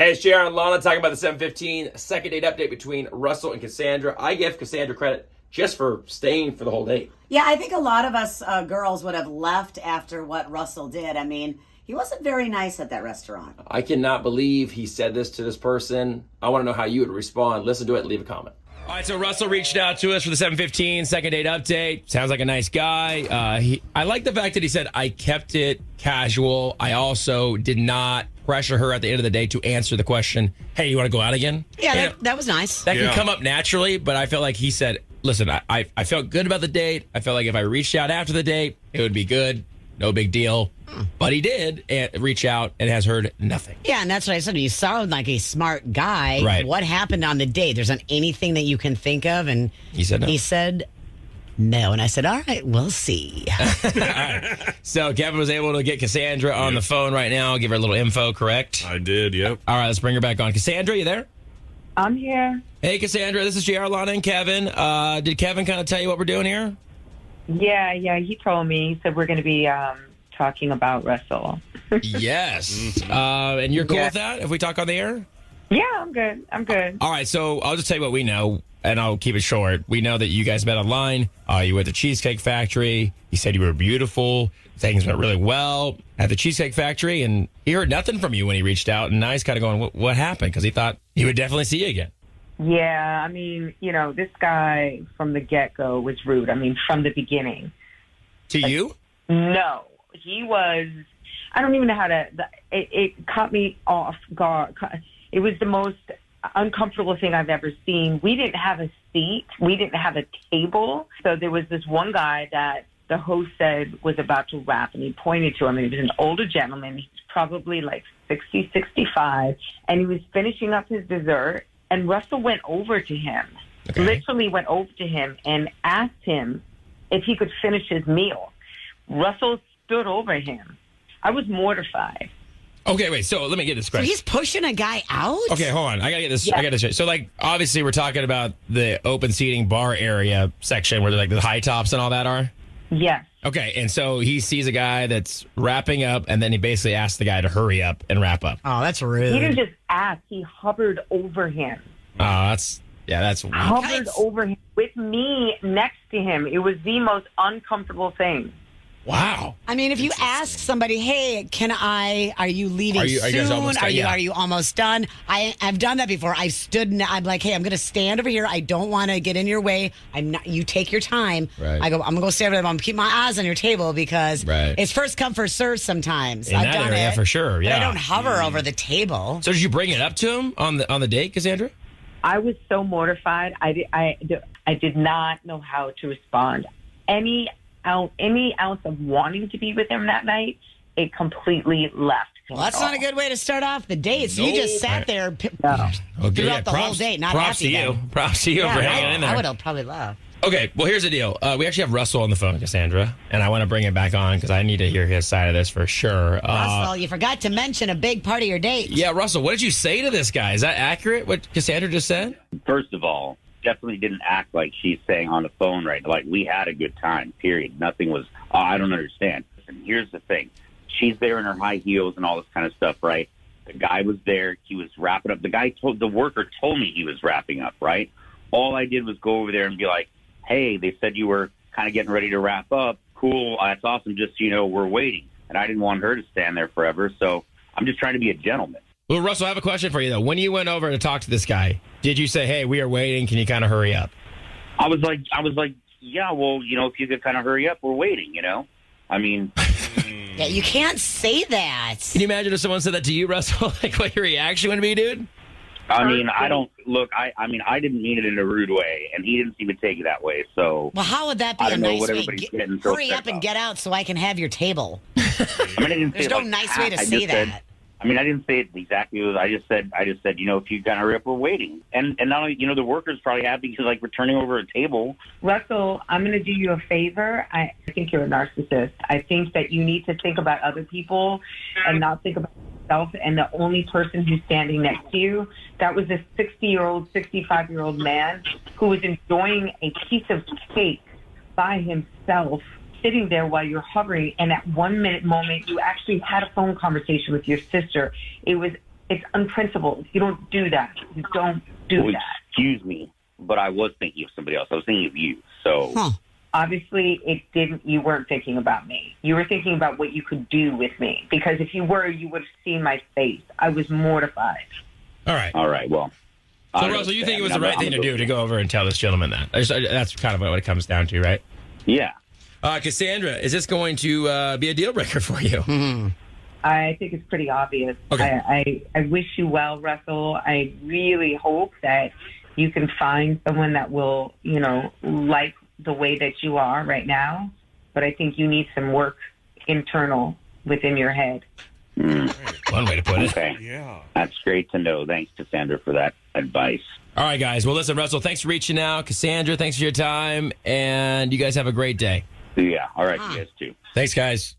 Hey, it's JR and Lana talking about the 7:15 second date update between Russell and Cassandra. I give Cassandra credit just for staying for the whole date. Yeah, I think a lot of us girls would have left after what Russell did. I mean, he wasn't very nice at that restaurant. I cannot believe he said this to this person. I want to know how you would respond. Listen to it and leave a comment. All right, so Russell reached out to us for the 7:15 second date update. Sounds like a nice guy. I like the fact that he said, I kept it casual. I also did not pressure her at the end of the day to answer the question, hey, you want to go out again? Yeah, that was nice. That can come up naturally, but I felt like he said, listen, I felt good about the date. I felt like if I reached out after the date, it would be good. No big deal. But he did reach out and has heard nothing. Yeah, and that's what I said. You sound like a smart guy. Right. What happened on the date? There's not anything that you can think of. And he said no. He said no. And I said, all right, we'll see. All right. So Kevin was able to get Cassandra on the phone right now. Give her a little info, correct? I did, yep. All right, let's bring her back on. Cassandra, you there? I'm here. Hey, Cassandra, this is JR, Lana, and Kevin. Did Kevin kind of tell you what we're doing here? Yeah, he told me. He said we're going to be talking about Russell. Yes. And you're cool with that if we talk on the air? Yeah, I'm good. All right, so I'll just tell you what we know, and I'll keep it short. We know that you guys met online. You were at the Cheesecake Factory. He said you were beautiful. Things went really well at the Cheesecake Factory, and he heard nothing from you when he reached out, and now he's kind of going, what happened? Because he thought he would definitely see you again. Yeah, I mean, this guy from the get-go was rude. I mean, from the beginning. To you? No. He was, I don't even know how to, it caught me off guard. It was the most uncomfortable thing I've ever seen. We didn't have a seat. We didn't have a table. So there was this one guy that the host said was about to wrap, and he pointed to him, and he was an older gentleman. He's probably like 60, 65, and he was finishing up his dessert, and Russell went over to him, literally went over to him and asked him if he could finish his meal. Russell stood over him. I was mortified. Okay, wait. So let me get this correct. So he's pushing a guy out? Okay, hold on. I gotta get this. Yeah. I got this straight. So, like, obviously, we're talking about the open seating bar area section where like the high tops and all that are. Yes. Okay, and so he sees a guy that's wrapping up, and then he basically asks the guy to hurry up and wrap up. Oh, that's rude. He didn't just ask. He hovered over him. Oh, that's weird. Hovered over him with me next to him. It was the most uncomfortable thing. Wow. I mean, if you ask somebody, hey, are you leaving Are you soon? guys almost done? Yeah. Are you almost done? I've done that before. I've stood and I'm like, hey, I'm going to stand over here. I don't want to get in your way. You take your time. Right. I'm going to go stand over there. I'm going to keep my eyes on your table because Right. it's first come, first serve sometimes. In I've that done area, it. for sure. But Yeah. I don't hover over the table. So did you bring it up to him on the date, Cassandra? I was so mortified. I did not know how to respond. Any ounce of wanting to be with him that night, it completely left. Well, that's not a good way to start off the date. So you just sat there throughout the whole date, not props happy. to you. Props to you for hanging in there. I would have probably laughed. Okay, well, here's the deal. We actually have Russell on the phone, Cassandra, and I want to bring it back on because I need to hear his side of this for sure. Russell, you forgot to mention a big part of your date. Yeah, Russell, what did you say to this guy? Is that accurate, what Cassandra just said? First of all, definitely didn't act like she's saying on the phone right. Like, we had a good time, period. Nothing was, I don't understand. And here's the thing. She's there in her high heels and all this kind of stuff, right? The guy was there. He was wrapping up. The worker told me he was wrapping up, right? All I did was go over there and be like, hey, they said you were kind of getting ready to wrap up. Cool. That's awesome. Just so you know, we're waiting. And I didn't want her to stand there forever. So I'm just trying to be a gentleman. Well, Russell, I have a question for you, though. When you went over to talk to this guy, did you say, hey, we are waiting. Can you kind of hurry up? I was like, yeah, well, if you could kind of hurry up, we're waiting, I mean. Yeah, you can't say that. Can you imagine if someone said that to you, Russell? Like, what your reaction would be, dude? I mean, I didn't mean it in a rude way, and he didn't seem to take it that way, so. Well, how would that be I a don't know nice what way? everybody's getting so Hurry upset up and about. get out so I can have your table. I mean, I didn't There's say no it like nice way to I say just that. said, I mean, I didn't say it exactly. I just said, if you kind of hurry up, we're waiting. And not only, the worker's probably happy because, like, we're turning over a table. Russell, I'm going to do you a favor. I think you're a narcissist. I think that you need to think about other people and not think about yourself and the only person who's standing next to you. That was a 60-year-old, 65-year-old man who was enjoying a piece of cake by himself, sitting there while you're hovering, and at 1 minute moment, you actually had a phone conversation with your sister. It was It's unprincipled. You don't do that. You don't do Well, that. excuse me, but I was thinking of somebody else. I was thinking of you. So Obviously, you weren't thinking about me. You were thinking about what you could do with me. Because if you were, you would have seen my face. I was mortified. All right. well. So, Russell, you think it was the right thing to do to go over and tell this gentleman that? That's kind of what it comes down to, right? Yeah. Cassandra, is this going to be a deal breaker for you? I think it's pretty obvious. Okay. I wish you well, Russell. I really hope that you can find someone that will, like the way that you are right now. But I think you need some work internal within your head. One way to put it. Okay. Yeah. That's great to know. Thanks, Cassandra, for that advice. All right, guys. Well, listen, Russell, thanks for reaching out. Cassandra, thanks for your time. And you guys have a great day. Yeah. All right. You guys too. Thanks, guys.